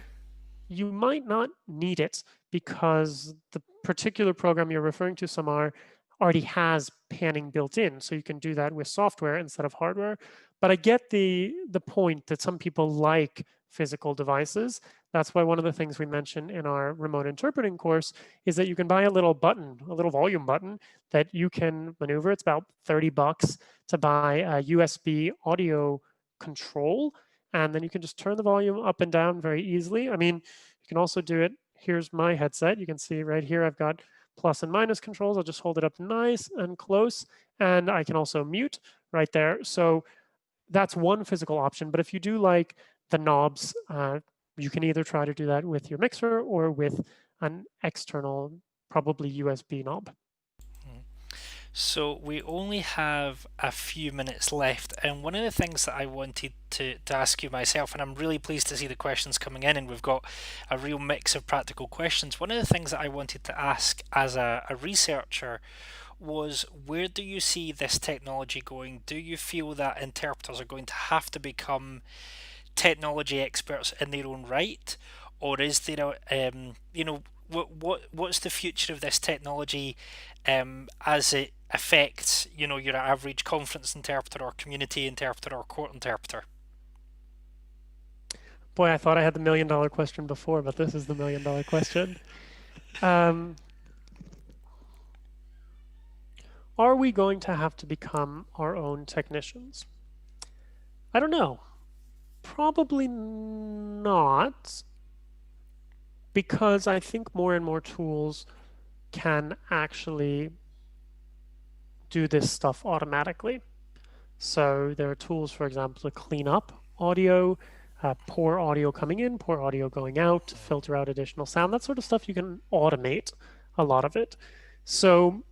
You might not need it because the particular program you're referring to, Samar, already has panning built in, so you can do that with software instead of hardware. But I get the point that some people like physical devices. That's why one of the things we mentioned in our remote interpreting course is that you can buy a little button, a little volume button that you can maneuver. It's about $30 to buy a USB audio control, and then you can just turn the volume up and down very easily. I mean, you can also do it. Here's my headset. You can see right here I've got plus and minus controls. I'll just hold it up nice and close, and I can also mute right there. So that's one physical option. But if you do like the knobs, you can either try to do that with your mixer or with an external, probably USB knob. So we only have a few minutes left, and one of the things that I wanted to ask you myself, and I'm really pleased to see the questions coming in, and we've got a real mix of practical questions. One of the things that I wanted to ask as a researcher was, where do you see this technology going? Do you feel that interpreters are going to have to become technology experts in their own right, or is there what's the future of this technology as it affects your average conference interpreter or community interpreter or court interpreter? Boy, I thought I had the $1,000,000 question before, but this is the $1,000,000 question. Are we going to have to become our own technicians? I don't know. Probably not, because I think more and more tools can actually do this stuff automatically. So there are tools, for example, to clean up audio, poor audio coming in, poor audio going out, filter out additional sound, that sort of stuff. You can automate a lot of it. So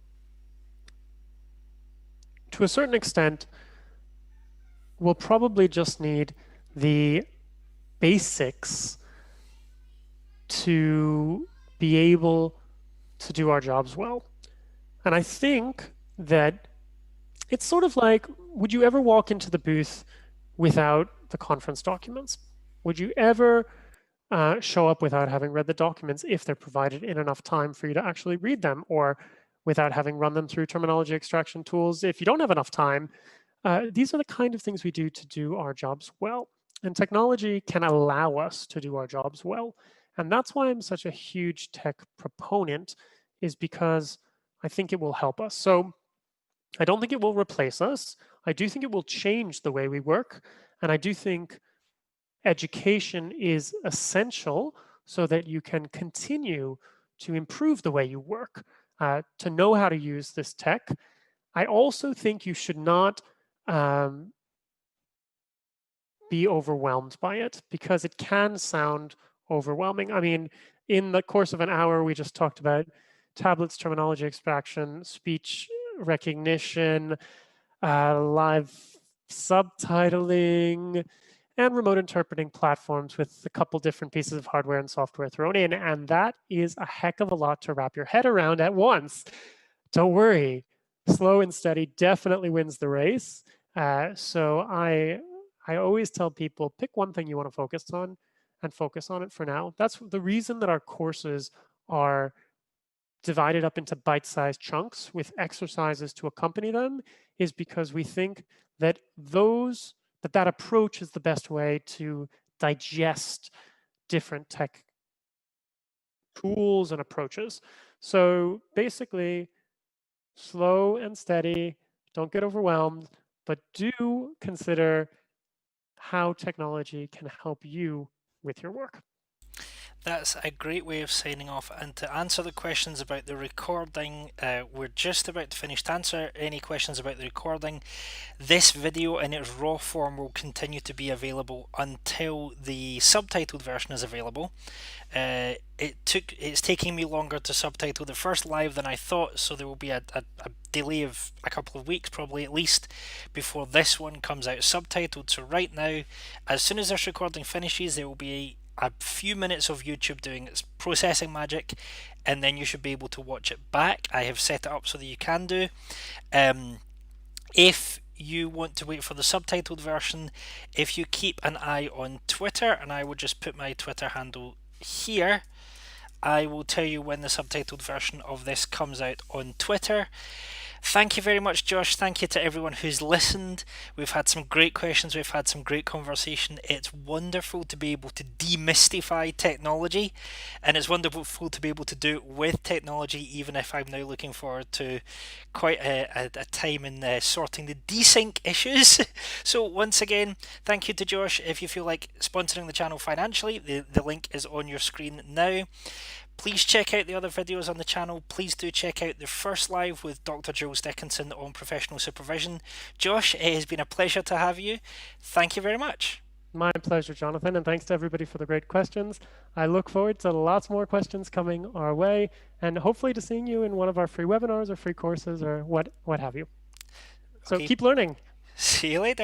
to a certain extent, we'll probably just need the basics to be able to do our jobs well. And I think that it's sort of like, would you ever walk into the booth without the conference documents? Would you ever show up without having read the documents if they're provided in enough time for you to actually read them, or without having run them through terminology extraction tools if you don't have enough time? These are the kind of things we do to do our jobs well. And technology can allow us to do our jobs well. And that's why I'm such a huge tech proponent, is because I think it will help us. So I don't think it will replace us. I do think it will change the way we work. And I do think education is essential so that you can continue to improve the way you work, to know how to use this tech. I also think you should not be overwhelmed by it, because it can sound overwhelming. I mean, in the course of an hour, we just talked about tablets, terminology extraction, speech recognition, live subtitling, and remote interpreting platforms with a couple different pieces of hardware and software thrown in. And that is a heck of a lot to wrap your head around at once. Don't worry, slow and steady definitely wins the race. So I always tell people, pick one thing you want to focus on and focus on it for now. That's the reason that our courses are divided up into bite-sized chunks with exercises to accompany them, is because we think that that approach is the best way to digest different tech tools and approaches. So basically, slow and steady. Don't get overwhelmed, but do consider how technology can help you with your work. That's a great way of signing off. And to answer the questions about the recording, we're just about to finish. To answer any questions about the recording, this video in its raw form will continue to be available until the subtitled version is available. It's taking me longer to subtitle the first live than I thought, so there will be a delay of a couple of weeks, probably at least, before this one comes out subtitled. So right now, as soon as this recording finishes, there will be a few minutes of YouTube doing its processing magic, and then you should be able to watch it back. I have set it up so that you can do. If you want to wait for the subtitled version, if you keep an eye on Twitter, and I will just put my Twitter handle here, I will tell you when the subtitled version of this comes out on Twitter. Thank you very much, Josh. Thank you to everyone who's listened. We've had some great questions. We've had some great conversation. It's wonderful to be able to demystify technology, and it's wonderful to be able to do it with technology, even if I'm now looking forward to quite a time in sorting the desync issues. So once again, thank you to Josh. If you feel like sponsoring the channel financially, the link is on your screen now. Please check out the other videos on the channel. Please do check out the first live with Dr. Jules Dickinson on professional supervision. Josh, it has been a pleasure to have you. Thank you very much. My pleasure, Jonathan, and thanks to everybody for the great questions. I look forward to lots more questions coming our way, and hopefully to seeing you in one of our free webinars or free courses or what have you. So Okay. keep learning. See you later.